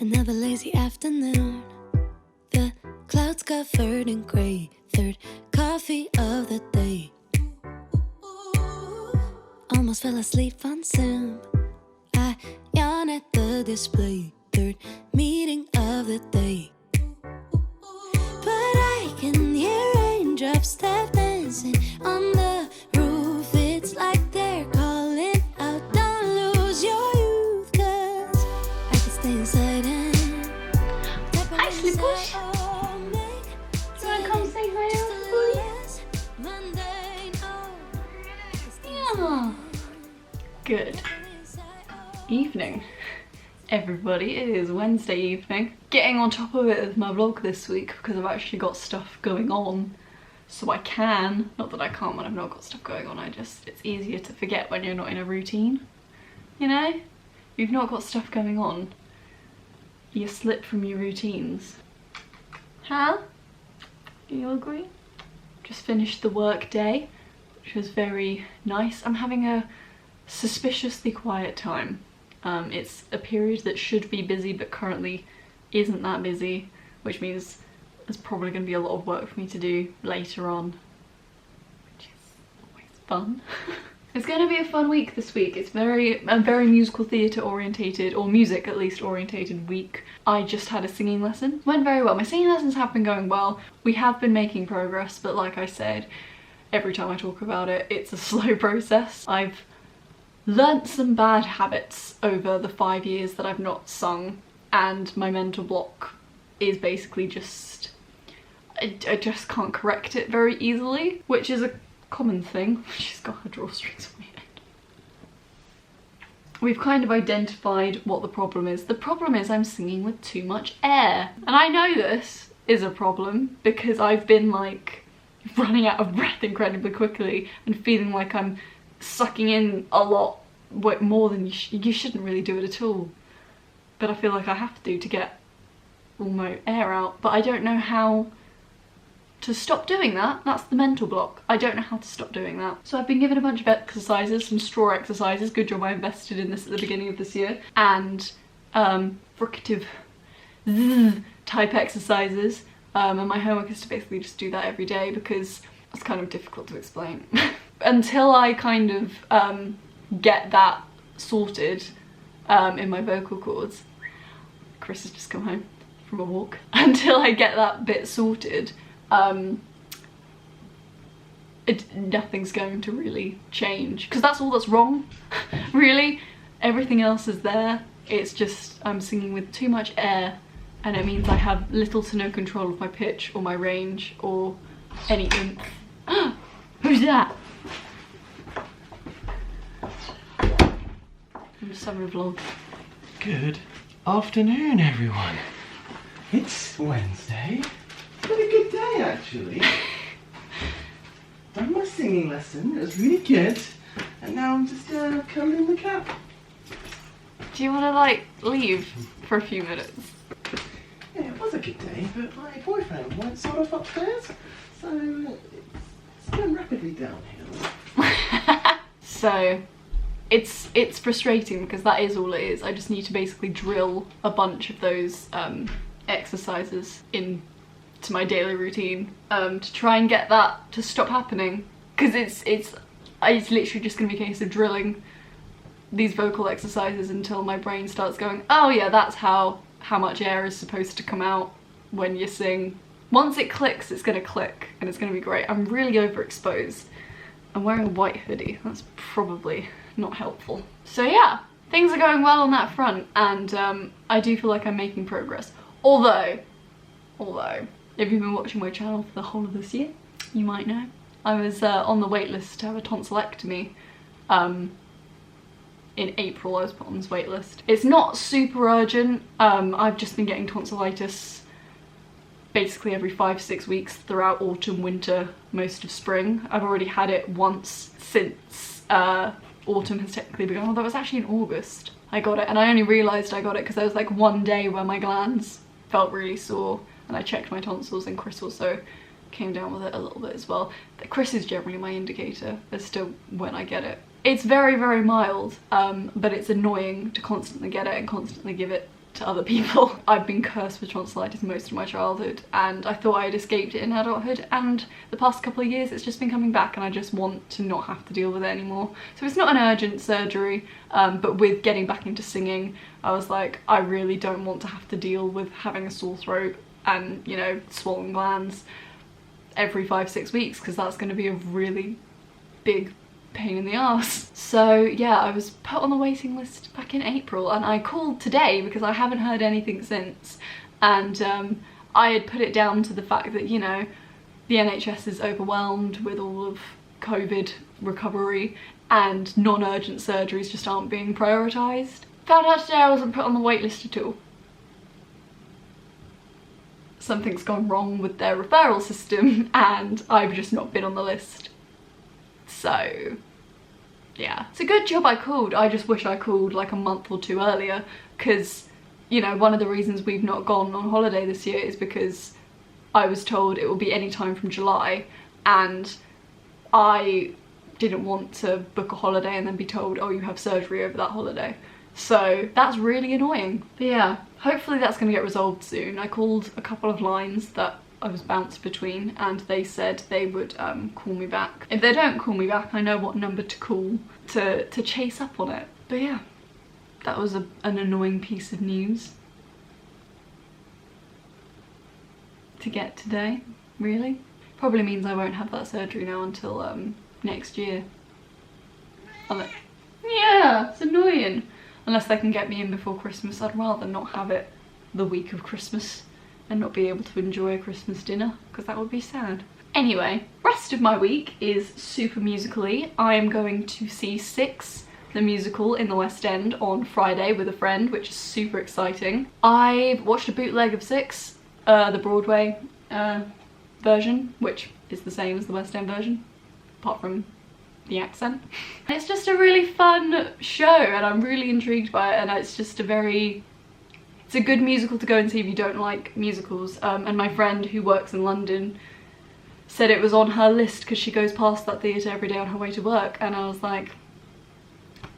Another lazy afternoon. The clouds covered in grey. Third coffee of the day. Almost fell asleep on Zoom. I yawn at the display. Third meeting of the day. But I can hear raindrops tap dancing on the roof. It's like they're calling out, don't lose your youth, 'cause I can stay inside and Hi, Slippers. You wanna come say hi, everybody? Yeah. Good evening, everybody. It is Wednesday evening. Getting on top of it with my vlog this week because I've actually got stuff going on. So I can, not that I can't when I've not got stuff going on, it's easier to forget when you're not in a routine, you know? You've not got stuff going on, you slip from your routines. Huh? Do you agree? Just finished the work day, which was very nice. I'm having a suspiciously quiet time. It's a period that should be busy but currently isn't that busy, which means there's probably going to be a lot of work for me to do later on, which is always fun. It's going to be a fun week this week. It's a very musical theatre orientated, or music at least orientated week. I just had a singing lesson. Went very well. My singing lessons have been going well. We have been making progress, but like I said, every time I talk about it, it's a slow process. I've learnt some bad habits over the 5 years that I've not sung, and my mental block is basically just, I just can't correct it very easily, which is a common thing. She's got her drawstrings on my head. We've kind of identified what the problem is. The problem is I'm singing with too much air. And I know this is a problem because I've been like running out of breath incredibly quickly and feeling like I'm sucking in a lot more than you shouldn't really do it at all. But I feel like I have to get all my air out. But I don't know how to stop doing that. That's the mental block. I don't know how to stop doing that. So I've been given a bunch of exercises, some straw exercises. Good job I invested in this at the beginning of this year. And fricative type exercises. And my homework is to basically just do that every day because it's kind of difficult to explain. Until I kind of get that sorted in my vocal cords. Chris has just come home from a walk. Until I get that bit sorted, nothing's going to really change, because that's all that's wrong. Really, everything else is there. It's just I'm singing with too much air, and it means I have little to no control of my pitch or my range or any oomph. Who's that? I'm just having a vlog. Good afternoon, everyone. It's Wednesday. It's been a good day, actually. Done my singing lesson. It was really good. And now I'm just curling the cap. Do you want to like leave for a few minutes? Yeah, it was a good day, but my boyfriend went sort of upstairs, so it's going rapidly downhill. So it's frustrating because that is all it is. I just need to basically drill a bunch of those exercises into my daily routine to try and get that to stop happening, because it's literally just gonna be a case of drilling these vocal exercises until my brain starts going, oh yeah, that's how much air is supposed to come out when you sing. Once it clicks, it's gonna click and it's gonna be great. I'm really overexposed. I'm wearing a white hoodie. That's probably not helpful. So yeah, things are going well on that front, and I do feel like I'm making progress. Although, if you've been watching my channel for the whole of this year, you might know I was on the wait list to have a tonsillectomy. In April I was put on this wait list. It's not super urgent. I've just been getting tonsillitis basically every 5-6 weeks throughout autumn, winter, most of spring. I've already had it once since autumn has technically begun, although it was actually in August I got it, and I only realised I got it because there was like one day where my glands felt really sore and I checked my tonsils, and Chris also came down with it a little bit as well. Chris is generally my indicator as to when I get it. It's very, very mild, but it's annoying to constantly get it and constantly give it to other people. I've been cursed with tonsillitis most of my childhood, and I thought I had escaped it in adulthood, and the past couple of years it's just been coming back, and I just want to not have to deal with it anymore. So it's not an urgent surgery, but with getting back into singing, I was like, I really don't want to have to deal with having a sore throat and, you know, swollen glands every 5-6 weeks, because that's going to be a really big pain in the arse. So yeah, I was put on the waiting list back in April, and I called today because I haven't heard anything since, and I had put it down to the fact that, you know, the NHS is overwhelmed with all of COVID recovery and non-urgent surgeries just aren't being prioritised. Found out today I wasn't put on the wait list at all. Something's gone wrong with their referral system and I've just not been on the list. So yeah, it's a good job I called. I just wish I called like a month or two earlier, because, you know, one of the reasons we've not gone on holiday this year is because I was told it will be any time from July, and I didn't want to book a holiday and then be told, oh, you have surgery over that holiday. So that's really annoying. But yeah, hopefully that's going to get resolved soon. I called a couple of lines that I was bounced between, and they said they would call me back. If they don't call me back, I know what number to call to chase up on it. But yeah, that was an annoying piece of news to get today, really. Probably means I won't have that surgery now until next year. Yeah, it's annoying. Unless they can get me in before Christmas, I'd rather not have it the week of Christmas and not be able to enjoy a Christmas dinner, because that would be sad. Anyway, rest of my week is super musically. I am going to see Six, the musical, in the West End on Friday with a friend, which is super exciting. I watched a bootleg of Six, the Broadway version, which is the same as the West End version, apart from the accent. It's just a really fun show, and I'm really intrigued by it, and it's just it's a good musical to go and see if you don't like musicals. And my friend who works in London said it was on her list because she goes past that theatre every day on her way to work, and I was like,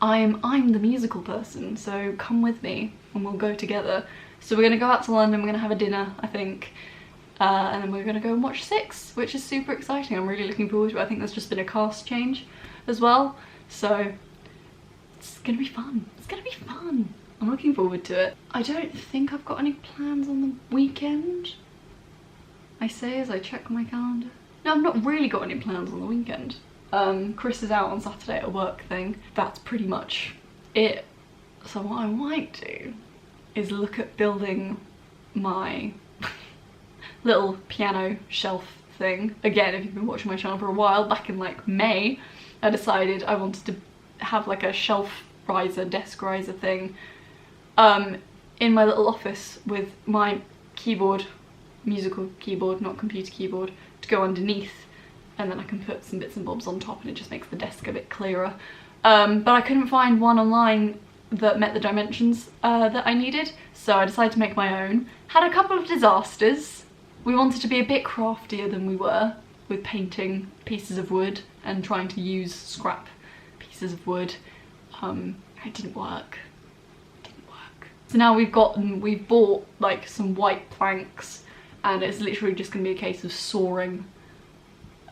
I'm the musical person, so come with me and we'll go together. So we're gonna go out to London, we're gonna have a dinner, I think, and then we're gonna go and watch Six, which is super exciting. I'm really looking forward to it. I think there's just been a cast change as well, so it's gonna be fun. It's gonna be fun. I'm looking forward to it. I don't think I've got any plans on the weekend, I say as I check my calendar. No, I've not really got any plans on the weekend. Chris is out on Saturday at a work thing. That's pretty much it. So what I might do is look at building my little piano shelf thing. Again, if you've been watching my channel for a while, back in like May, I decided I wanted to have like a shelf riser, desk riser thing in my little office with my keyboard, musical keyboard, not computer keyboard, to go underneath, and then I can put some bits and bobs on top and it just makes the desk a bit clearer. But I couldn't find one online that met the dimensions that I needed, so I decided to make my own. Had a couple of disasters. We wanted to be a bit craftier than we were with painting pieces of wood and trying to use scrap pieces of wood. It didn't work. So now we've bought like some white planks, and it's literally just gonna be a case of sawing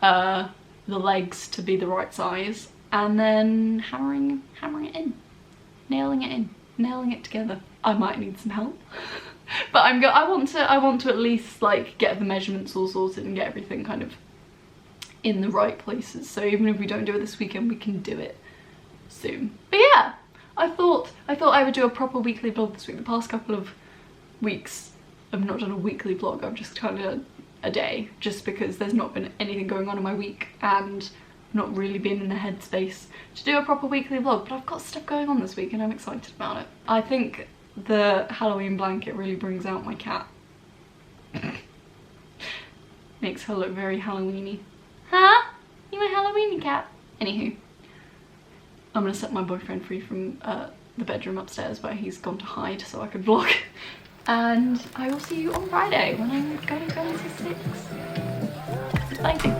the legs to be the right size, and then hammering it in, nailing it together. I might need some help, but I want to at least like get the measurements all sorted and get everything kind of in the right places. So even if we don't do it this weekend, we can do it soon. But yeah, I thought I would do a proper weekly vlog this week. The past couple of weeks I've not done a weekly vlog, I've just kind of a day, just because there's not been anything going on in my week and not really been in a headspace to do a proper weekly vlog. But I've got stuff going on this week and I'm excited about it. I think the Halloween blanket really brings out my cat. Makes her look very Halloweeny. Huh? You my Halloweeny cat? Anywho, I'm gonna set my boyfriend free from the bedroom upstairs where he's gone to hide so I can vlog. And I will see you on Friday when I'm going to go and see Six. Exciting.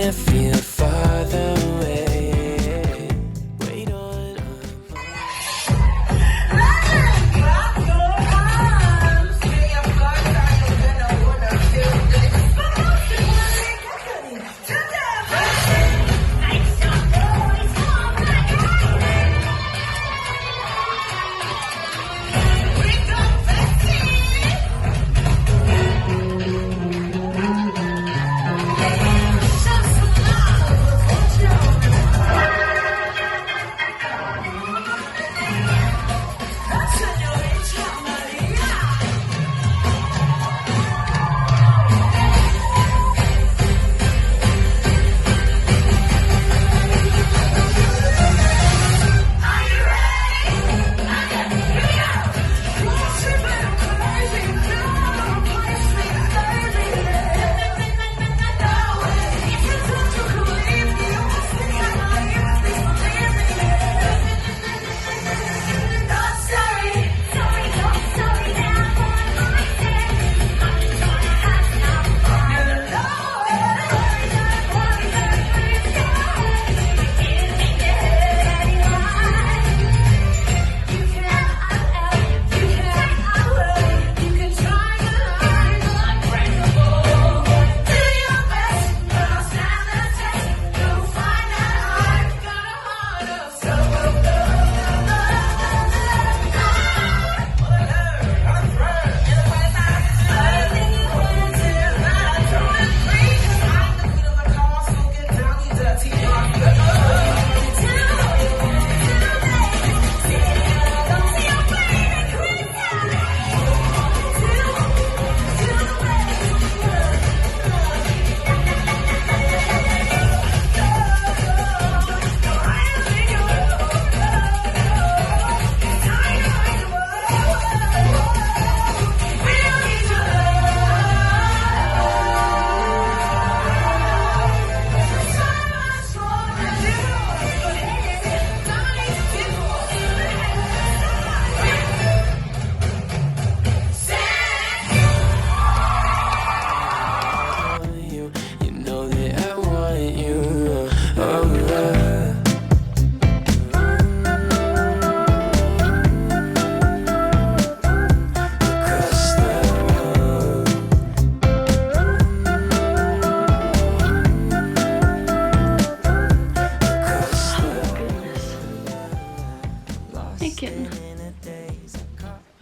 if you're farther away. Wait on.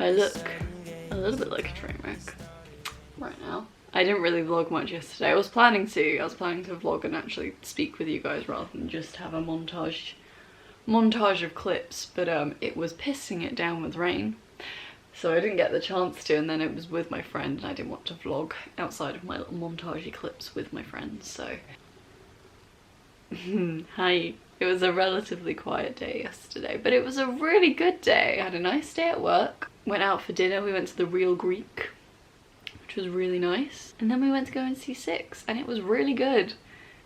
I look a little bit like a train wreck right now. I didn't really vlog much yesterday. I was planning to vlog and actually speak with you guys rather than just have a montage of clips, but it was pissing it down with rain, so I didn't get the chance to, and then it was with my friend and I didn't want to vlog outside of my little montagey clips with my friends, so hi. It was a relatively quiet day yesterday, but it was a really good day. I had a nice day at work, went out for dinner, we went to the Real Greek, which was really nice, and then we went to go and see Six, and it was really good.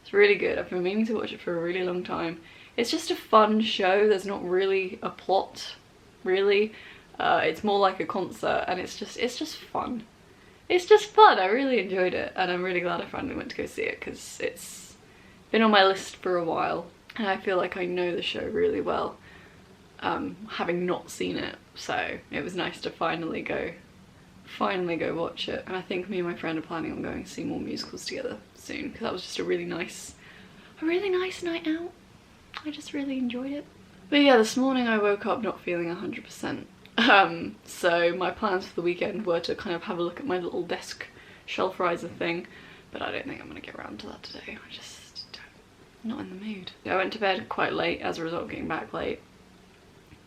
It's really good. I've been meaning to watch it for a really long time. It's just a fun show. There's not really a plot, really. It's more like a concert, and it's just fun. It's just fun. I really enjoyed it, and I'm really glad I finally went to go see it, because it's been on my list for a while, and I feel like I know the show really well, having not seen it. So it was nice to finally go watch it, and I think me and my friend are planning on going to see more musicals together soon, because that was just a really nice night out. I just really enjoyed it. But yeah, this morning I woke up not feeling 100%. So my plans for the weekend were to kind of have a look at my little desk shelf riser thing, but I don't think I'm gonna get around to that today. I just I'm not in the mood. I went to bed quite late as a result of getting back late,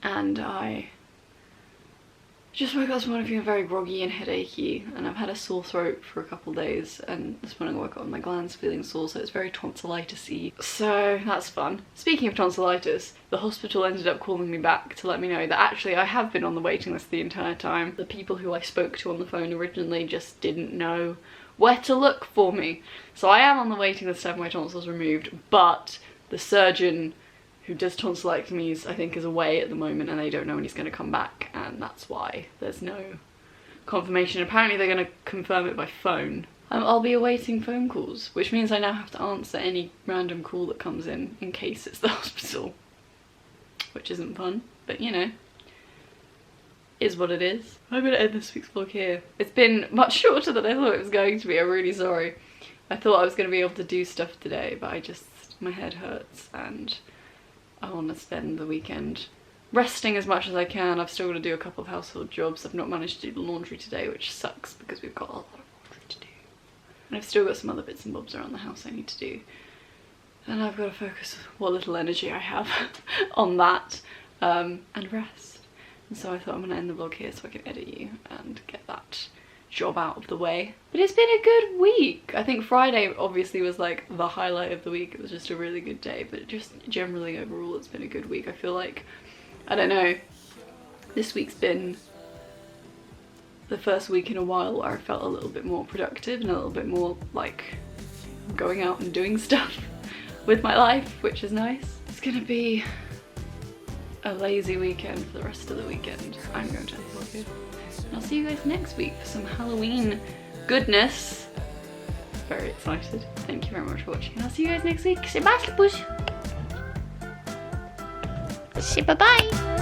and I just woke up this morning feeling very groggy and headachy, and I've had a sore throat for a couple of days, and this morning I woke up with my glands feeling sore, so it's very tonsillitis-y. So that's fun. Speaking of tonsillitis, the hospital ended up calling me back to let me know that actually I have been on the waiting list the entire time. The people who I spoke to on the phone originally just didn't know where to look for me. So I am on the waiting list to have my tonsils removed, but the surgeon who does tonsillectomies I think is away at the moment, and they don't know when he's going to come back, and that's why there's no confirmation. Apparently they're going to confirm it by phone, I'll be awaiting phone calls, which means I now have to answer any random call that comes in case it's the hospital. Which isn't fun, but you know, is what it is. I'm gonna end this week's vlog here. It's been much shorter than I thought it was going to be. I'm really sorry. I thought I was gonna be able to do stuff today, but my head hurts and I want to spend the weekend resting as much as I can. I've still got to do a couple of household jobs. I've not managed to do the laundry today, which sucks because we've got a lot of laundry to do. And I've still got some other bits and bobs around the house I need to do. And I've got to focus what little energy I have on that and rest. And so I thought I'm going to end the vlog here so I can edit you and get that job out of the way. But it's been a good week. I think Friday obviously was like the highlight of the week. It was just a really good day, but just generally overall it's been a good week. I feel like, I don't know, this week's been the first week in a while where I felt a little bit more productive and a little bit more like going out and doing stuff with my life, which is nice. It's gonna be a lazy weekend for the rest of the weekend. I'm going to end the vlog here. And I'll see you guys next week for some Halloween goodness. Very excited. Thank you very much for watching and I'll see you guys next week. Say bye, Slippers. Say bye-bye.